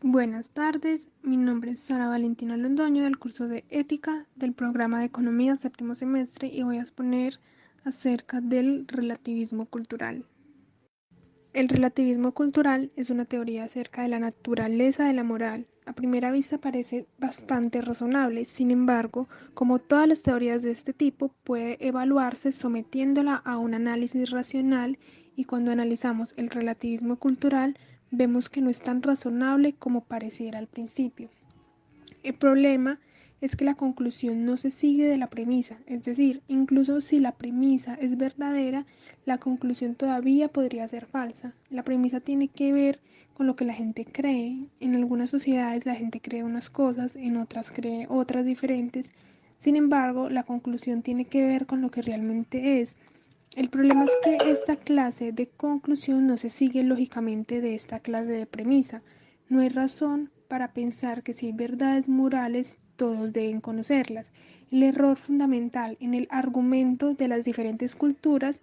Buenas tardes, mi nombre es Sara Valentina Londoño del curso de Ética del programa de Economía séptimo semestre y voy a exponer acerca del relativismo cultural. El relativismo cultural es una teoría acerca de la naturaleza de la moral. A primera vista parece bastante razonable, sin embargo, como todas las teorías de este tipo, puede evaluarse sometiéndola a un análisis racional y cuando analizamos el relativismo cultural, vemos que no es tan razonable como pareciera al principio. El problema es que la conclusión no se sigue de la premisa, es decir, incluso si la premisa es verdadera, la conclusión todavía podría ser falsa. La premisa tiene que ver con lo que la gente cree. En algunas sociedades la gente cree unas cosas, en otras cree otras diferentes. Sin embargo, la conclusión tiene que ver con lo que realmente es. El problema es que esta clase de conclusión no se sigue lógicamente de esta clase de premisa. No hay razón para pensar que si hay verdades morales, todos deben conocerlas. El error fundamental en el argumento de las diferentes culturas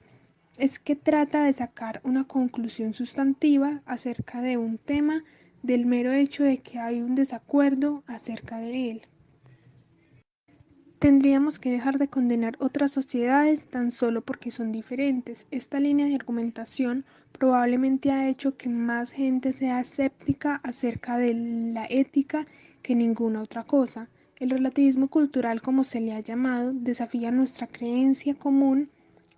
es que trata de sacar una conclusión sustantiva acerca de un tema del mero hecho de que hay un desacuerdo acerca de él. Tendríamos que dejar de condenar otras sociedades tan solo porque son diferentes. Esta línea de argumentación probablemente ha hecho que más gente sea escéptica acerca de la ética que ninguna otra cosa. El relativismo cultural, como se le ha llamado, desafía nuestra creencia común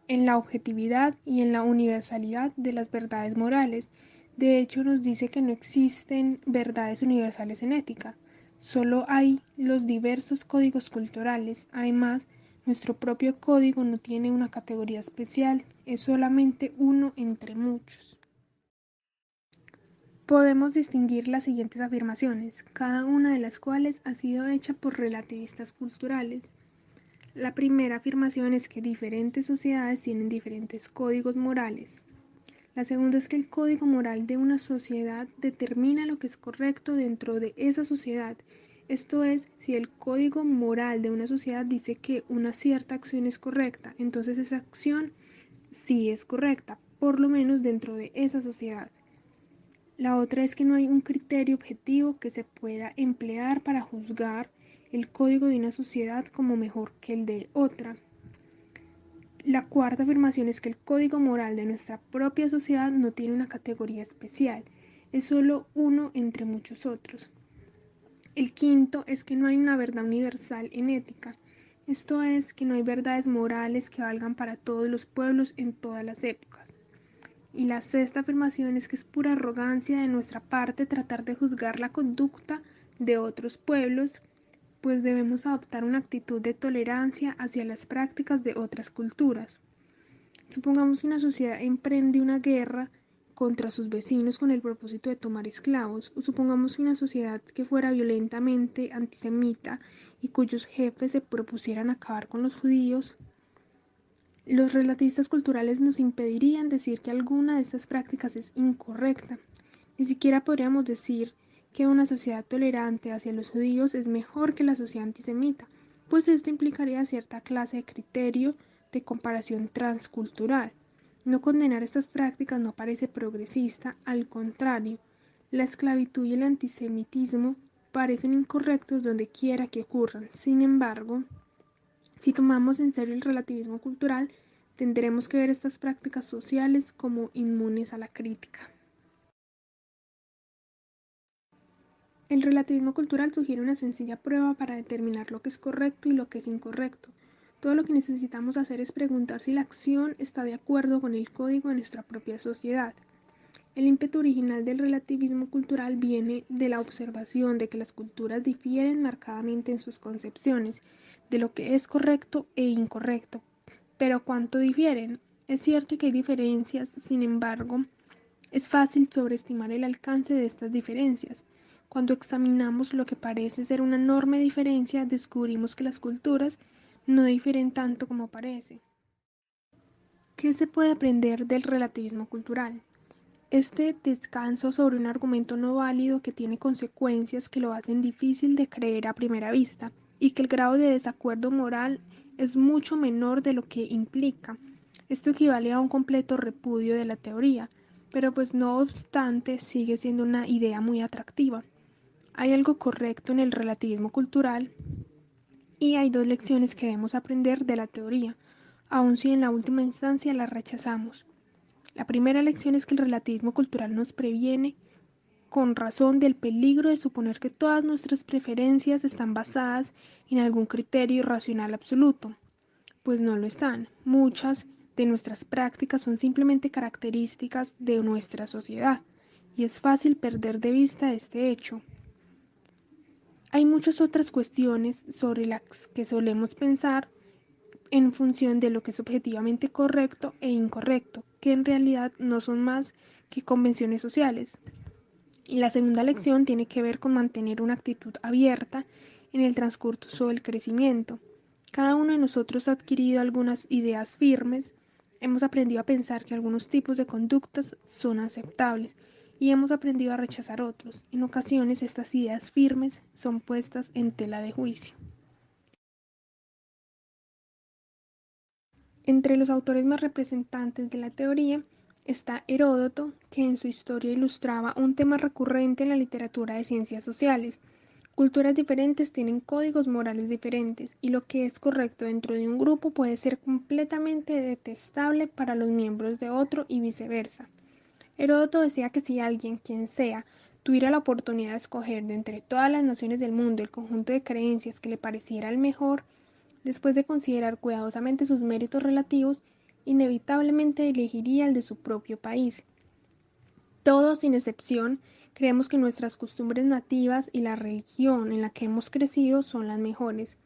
en la objetividad y en la universalidad de las verdades morales. De hecho, nos dice que no existen verdades universales en ética. Solo hay los diversos códigos culturales. Además, nuestro propio código no tiene una categoría especial, es solamente uno entre muchos. Podemos distinguir las siguientes afirmaciones, cada una de las cuales ha sido hecha por relativistas culturales. La primera afirmación es que diferentes sociedades tienen diferentes códigos morales. La segunda es que el código moral de una sociedad determina lo que es correcto dentro de esa sociedad. Esto es, si el código moral de una sociedad dice que una cierta acción es correcta, entonces esa acción sí es correcta, por lo menos dentro de esa sociedad. La otra es que no hay un criterio objetivo que se pueda emplear para juzgar el código de una sociedad como mejor que el de otra. La cuarta afirmación es que el código moral de nuestra propia sociedad no tiene una categoría especial, es solo uno entre muchos otros. El quinto es que no hay una verdad universal en ética, esto es que no hay verdades morales que valgan para todos los pueblos en todas las épocas. Y la sexta afirmación es que es pura arrogancia de nuestra parte tratar de juzgar la conducta de otros pueblos, pues debemos adoptar una actitud de tolerancia hacia las prácticas de otras culturas. Supongamos que una sociedad emprende una guerra contra sus vecinos con el propósito de tomar esclavos, o supongamos que una sociedad que fuera violentamente antisemita y cuyos jefes se propusieran acabar con los judíos. Los relativistas culturales nos impedirían decir que alguna de estas prácticas es incorrecta. Ni siquiera podríamos decir que una sociedad tolerante hacia los judíos es mejor que la sociedad antisemita, pues esto implicaría cierta clase de criterio de comparación transcultural. No condenar estas prácticas no parece progresista, al contrario, la esclavitud y el antisemitismo parecen incorrectos donde quiera que ocurran. Sin embargo, si tomamos en serio el relativismo cultural, tendremos que ver estas prácticas sociales como inmunes a la crítica. El relativismo cultural sugiere una sencilla prueba para determinar lo que es correcto y lo que es incorrecto. Todo lo que necesitamos hacer es preguntar si la acción está de acuerdo con el código de nuestra propia sociedad. El ímpetu original del relativismo cultural viene de la observación de que las culturas difieren marcadamente en sus concepciones de lo que es correcto e incorrecto. Pero ¿cuánto difieren? Es cierto que hay diferencias, sin embargo, es fácil sobreestimar el alcance de estas diferencias. Cuando examinamos lo que parece ser una enorme diferencia, descubrimos que las culturas no difieren tanto como parece. ¿Qué se puede aprender del relativismo cultural? Este descansa sobre un argumento no válido que tiene consecuencias que lo hacen difícil de creer a primera vista y que el grado de desacuerdo moral es mucho menor de lo que implica. Esto equivale a un completo repudio de la teoría, pero pues no obstante sigue siendo una idea muy atractiva. Hay algo correcto en el relativismo cultural y hay dos lecciones que debemos aprender de la teoría, aun si en la última instancia la rechazamos. La primera lección es que el relativismo cultural nos previene con razón del peligro de suponer que todas nuestras preferencias están basadas en algún criterio racional absoluto, pues no lo están. Muchas de nuestras prácticas son simplemente características de nuestra sociedad, y es fácil perder de vista este hecho. Hay muchas otras cuestiones sobre las que solemos pensar en función de lo que es objetivamente correcto e incorrecto, que en realidad no son más que convenciones sociales. Y la segunda lección tiene que ver con mantener una actitud abierta en el transcurso del crecimiento. Cada uno de nosotros ha adquirido algunas ideas firmes, hemos aprendido a pensar que algunos tipos de conductas son aceptables y hemos aprendido a rechazar otros. En ocasiones estas ideas firmes son puestas en tela de juicio. Entre los autores más representantes de la teoría está Heródoto, que en su historia ilustraba un tema recurrente en la literatura de ciencias sociales. Culturas diferentes tienen códigos morales diferentes y lo que es correcto dentro de un grupo puede ser completamente detestable para los miembros de otro y viceversa. Heródoto decía que si alguien, quien sea, tuviera la oportunidad de escoger de entre todas las naciones del mundo el conjunto de creencias que le pareciera el mejor, después de considerar cuidadosamente sus méritos relativos, inevitablemente elegiría el de su propio país. Todos, sin excepción, creemos que nuestras costumbres nativas y la religión en la que hemos crecido son las mejores.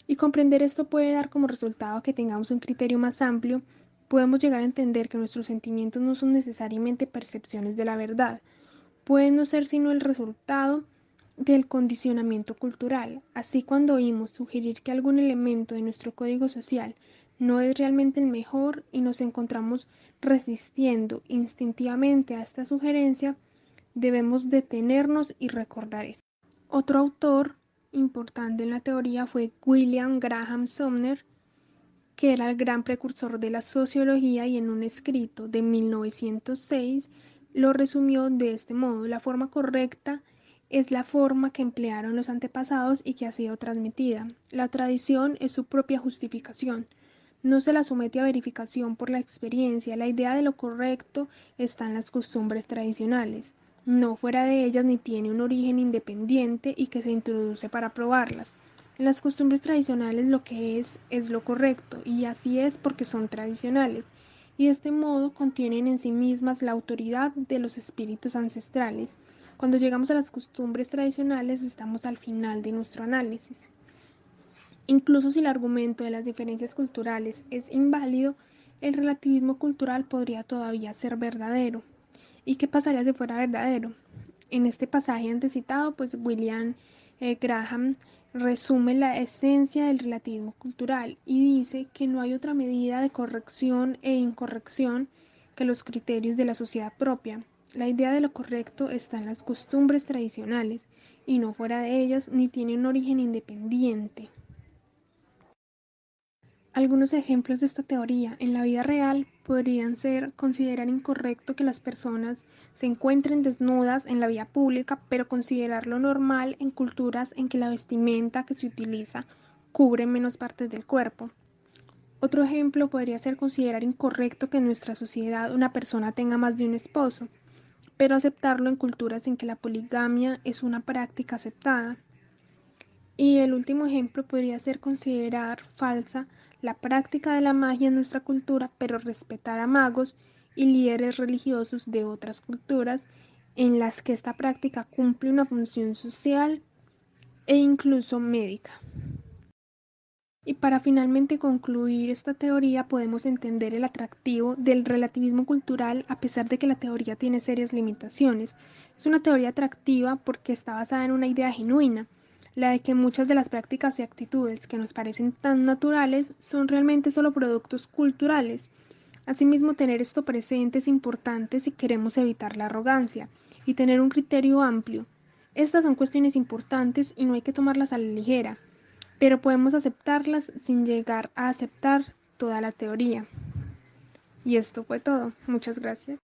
Y comprender esto puede dar como resultado que tengamos un criterio más amplio, podemos llegar a entender que nuestros sentimientos no son necesariamente percepciones de la verdad, pueden no ser sino el resultado del condicionamiento cultural. Así, cuando oímos sugerir que algún elemento de nuestro código social no es realmente el mejor y nos encontramos resistiendo instintivamente a esta sugerencia, debemos detenernos y recordar eso. Otro autor importante en la teoría fue William Graham Sumner, que era el gran precursor de la sociología, y en un escrito de 1906 lo resumió de este modo: la forma correcta es la forma que emplearon los antepasados y que ha sido transmitida. La tradición es su propia justificación. No se la somete a verificación por la experiencia. La idea de lo correcto está en las costumbres tradicionales, no fuera de ellas, ni tiene un origen independiente y que se introduce para probarlas. En las costumbres tradicionales lo que es lo correcto, y así es porque son tradicionales, y de este modo contienen en sí mismas la autoridad de los espíritus ancestrales. Cuando llegamos a las costumbres tradicionales estamos al final de nuestro análisis. Incluso si el argumento de las diferencias culturales es inválido, el relativismo cultural podría todavía ser verdadero. ¿Y qué pasaría si fuera verdadero? En este pasaje antes citado, pues William Graham resume la esencia del relativismo cultural y dice que no hay otra medida de corrección e incorrección que los criterios de la sociedad propia. La idea de lo correcto está en las costumbres tradicionales y no fuera de ellas, ni tiene un origen independiente. Algunos ejemplos de esta teoría en la vida real podrían ser: considerar incorrecto que las personas se encuentren desnudas en la vía pública, pero considerarlo normal en culturas en que la vestimenta que se utiliza cubre menos partes del cuerpo. Otro ejemplo podría ser considerar incorrecto que en nuestra sociedad una persona tenga más de un esposo, pero aceptarlo en culturas en que la poligamia es una práctica aceptada. Y el último ejemplo podría ser considerar falsa la práctica de la magia en nuestra cultura, pero respetar a magos y líderes religiosos de otras culturas en las que esta práctica cumple una función social e incluso médica. Y para finalmente concluir esta teoría, podemos entender el atractivo del relativismo cultural a pesar de que la teoría tiene serias limitaciones. Es una teoría atractiva porque está basada en una idea genuina, la de que muchas de las prácticas y actitudes que nos parecen tan naturales son realmente solo productos culturales. Asimismo, tener esto presente es importante si queremos evitar la arrogancia y tener un criterio amplio. Estas son cuestiones importantes y no hay que tomarlas a la ligera, pero podemos aceptarlas sin llegar a aceptar toda la teoría. Y esto fue todo. Muchas gracias.